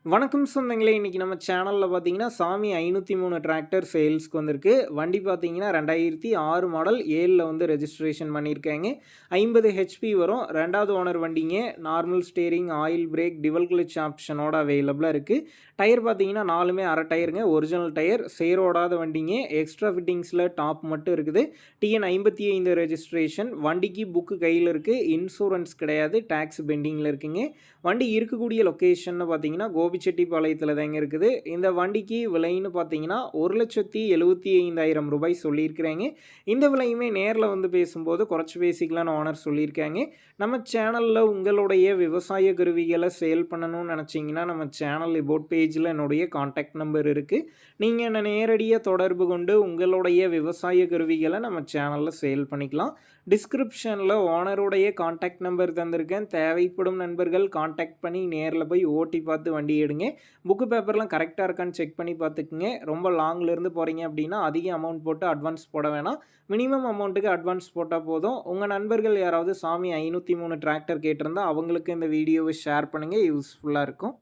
வணக்கம் சொந்தங்களே! இன்னைக்கு நம்ம சேனல்ல பார்த்தீங்கன்னா, சாமி 503 டிராக்டர் சேல்ஸ்க்கு வந்திருக்கு. வண்டி பார்த்தீங்கன்னா 2006 மாடல் 7ல வந்து ரெஜிஸ்ட்ரேஷன் பண்ணியிருக்காங்க. 50 ஹெச்பி வரும். 2வது ஓனர் வண்டிங்க. Normal steering, oil brake, dual clutch ஆப்ஷனோட அவைலபிளா இருக்கு. டயர் பார்த்தீங்கன்னா 4மே அரை டயருங்க. Original tyre. சேரோடாத வண்டிங்க. எக்ஸ்ட்ரா ஃபிட்டிங்ஸ்ல டாப் மட்டும் இருக்குது. TN 55 registration. வண்டிக்கு புக்கு கையில இருக்கு. இன்சூரன்ஸ் கிடையாது. டாக்ஸ் பெண்டிங்ல இருக்குங்க. வண்டி இருக்கக்கூடிய லொக்கேஷன்னு பார்த்தீங்கன்னா, கோபிச்செட்டிப்பாளையத்தில தாங்க இருக்குது. இந்த வண்டிக்கு விலைன்னு பார்த்தீங்கன்னா, ரூ. 1,75,000 சொல்லியிருக்கிறாங்க. இந்த விலையுமே நேர்ல வந்து பேசும்போது குறைச்சு பேசிக்கலாம்னு ஓனர் சொல்லியிருக்காங்க. நம்ம சேனல்ல உங்களுடைய விவசாய கருவிகள சேல் பண்ணணும்னு நெனச்சீங்கன்னா, நம்ம சேனல் அபவுட் பேஜ்ல என்னுடைய கான்டாக்ட் நம்பர் இருக்கு. நீங்க என்ன நேரடியா தொடர்பு கொண்டு உங்களுடைய விவசாய கருவிகள நம்ம சேனல்ல சேல் பண்ணிக்கலாம். டிஸ்கிரிப்ஷன்ல ஓனருடைய கான்டாக்ட் நம்பர் தந்திருக்கேன். தேவைப்படும் நண்பர்கள் கான்டாக்ட் பண்ணி நேர்ல போய் ஓட்டி பார்த்து வண்டி எடுங்க. புக்கு பேப்பர்லாம் கரெக்ட்டா இருக்கான்னு செக் பண்ணி பார்த்துக்குங்க. ரொம்ப லாங்லேருந்து போறீங்க அப்படின்னா, அதிக அமௌண்ட் போட்டு அட்வான்ஸ் போட வேணாம். மினிமம் அமௌண்ட்டுக்கு அட்வான்ஸ் போட்டா போதும். உங்க நண்பர்கள் யாராவது சாமி 503 டிராக்டர் கேட்டிருந்தா, அவங்களுக்கு இந்த வீடியோவ ஷேர் பண்ணுங்க. யூஸ்ஃபுல்லா இருக்கும்.